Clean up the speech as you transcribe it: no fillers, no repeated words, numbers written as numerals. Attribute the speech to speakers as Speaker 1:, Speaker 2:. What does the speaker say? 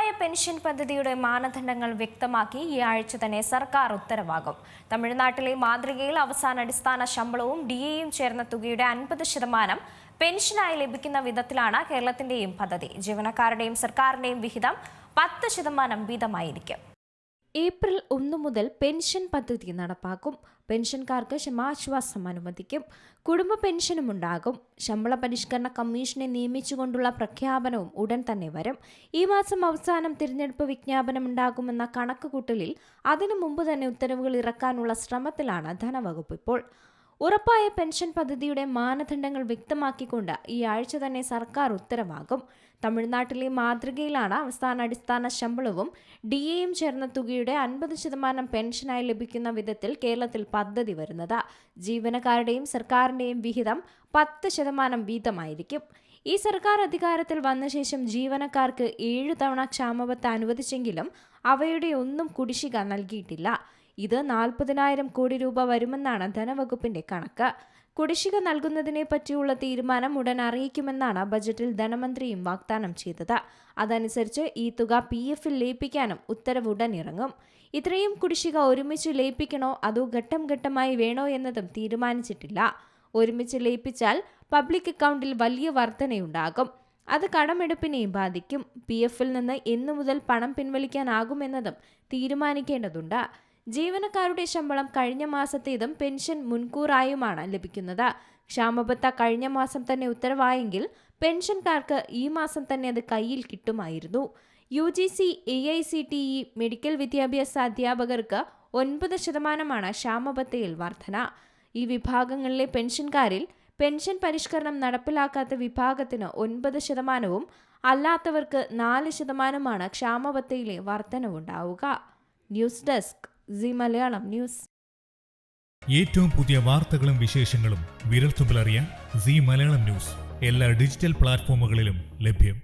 Speaker 1: ഉറപ്പായ പെൻഷൻ പദ്ധതിയുടെ മാനദണ്ഡങ്ങൾ വ്യക്തമാക്കി ഈ ആഴ്ച തന്നെ സർക്കാർ ഉത്തരവാകും. തമിഴ്നാട്ടിലെ മാതൃകയിൽ അവസാന അടിസ്ഥാന ശമ്പളവും ഡിഎയും ചേർന്ന തുകയുടെ 50% പെൻഷനായി ലഭിക്കുന്ന വിധത്തിലാണ് കേരളത്തിന്റെയും പദ്ധതി. ജീവനക്കാരുടെയും സർക്കാരിന്റെയും വിഹിതം 10% വീതമായിരിക്കും. ഏപ്രിൽ 1 മുതൽ പെൻഷൻ പദ്ധതി നടപ്പാക്കും. പെൻഷൻകാർക്ക് ക്ഷമാശ്വാസം അനുവദിക്കും. കുടുംബ പെൻഷനും ഉണ്ടാകും. ശമ്പള പരിഷ്കരണ കമ്മീഷനെ നിയമിച്ചുകൊണ്ടുള്ള പ്രഖ്യാപനവും ഉടൻ തന്നെ വരും. ഈ മാസം അവസാനം തിരഞ്ഞെടുപ്പ് വിജ്ഞാപനം ഉണ്ടാകുമെന്ന കണക്കുകൂട്ടലിൽ അതിനു മുമ്പ് തന്നെ ഉത്തരവുകൾ ഇറക്കാനുള്ള ശ്രമത്തിലാണ് ധനവകുപ്പ് ഇപ്പോൾ. ഉറപ്പായ പെൻഷൻ പദ്ധതിയുടെ മാനദണ്ഡങ്ങൾ വ്യക്തമാക്കിക്കൊണ്ട് ഈ ആഴ്ച തന്നെ സർക്കാർ ഉത്തരവാകും. തമിഴ്നാട്ടിലെ മാതൃകയിലാണ് അവസാന അടിസ്ഥാന ശമ്പളവും ഡിഎയും ചേർന്ന തുകയുടെ 50% പെൻഷനായി ലഭിക്കുന്ന വിധത്തിൽ കേരളത്തിൽ പദ്ധതി വരുന്നത്. ജീവനക്കാരുടെയും സർക്കാരിന്റെയും വിഹിതം 10% വീതമായിരിക്കും. ഈ സർക്കാർ അധികാരത്തിൽ വന്ന ശേഷം ജീവനക്കാർക്ക് 7 തവണ ക്ഷാമബത്ത അനുവദിച്ചെങ്കിലും അവയുടെ ഒന്നും കുടിശ്ശിക നൽകിയിട്ടില്ല. ഇത് 40,000 കോടി രൂപ വരുമെന്നാണ് ധനവകുപ്പിന്റെ കണക്ക്. കുടിശ്ശിക നൽകുന്നതിനെ പറ്റിയുള്ള തീരുമാനം ഉടൻ അറിയിക്കുമെന്നാണ് ബജറ്റിൽ ധനമന്ത്രിയും വാഗ്ദാനം ചെയ്തത്. അതനുസരിച്ച് ഈ തുക PF-ൽ ലയിപ്പിക്കാനും ഉത്തരവ് ഉടൻ ഇറങ്ങും. ഇത്രയും കുടിശ്ശിക ഒരുമിച്ച് ലയിപ്പിക്കണോ അതോ ഘട്ടം ഘട്ടമായി വേണോ എന്നതും തീരുമാനിച്ചിട്ടില്ല. ഒരുമിച്ച് ലയിപ്പിച്ചാൽ പബ്ലിക് അക്കൗണ്ടിൽ വലിയ വർധനയുണ്ടാകും. അത് കടമെടുപ്പിനെയും ബാധിക്കും. PF-ൽ നിന്ന് എന്നു മുതൽ പണം പിൻവലിക്കാനാകുമെന്നതും തീരുമാനിക്കേണ്ടതുണ്ട്. ജീവനക്കാരുടെ ശമ്പളം കഴിഞ്ഞ മാസത്തേതും പെൻഷൻ മുൻകൂറായുമാണ് ലഭിക്കുന്നത്. ക്ഷാമബത്ത കഴിഞ്ഞ മാസം തന്നെ ഉത്തരവായെങ്കിൽ പെൻഷൻകാർക്ക് ഈ മാസം തന്നെ അത് കയ്യിൽ കിട്ടുമായിരുന്നു. UGC, AICTE മെഡിക്കൽ വിദ്യാഭ്യാസ അധ്യാപകർക്ക് 9% ക്ഷാമബത്തയിൽ വർധന. ഈ വിഭാഗങ്ങളിലെ പെൻഷൻകാരിൽ പെൻഷൻ പരിഷ്കരണം നടപ്പിലാക്കാത്ത വിഭാഗത്തിന് 9%, അല്ലാത്തവർക്ക് 4% ക്ഷാമബത്തയിലെ വർധനവുണ്ടാവുക. News desk Zee Malayalam news.
Speaker 2: ഏറ്റവും പുതിയ വാർത്തകളും വിശേഷങ്ങളും വിരൽത്തുമ്പിലറിയാൻ സി മലയാളം ന്യൂസ് എല്ലാ ഡിജിറ്റൽ പ്ലാറ്റ്ഫോമുകളിലും ലഭ്യം.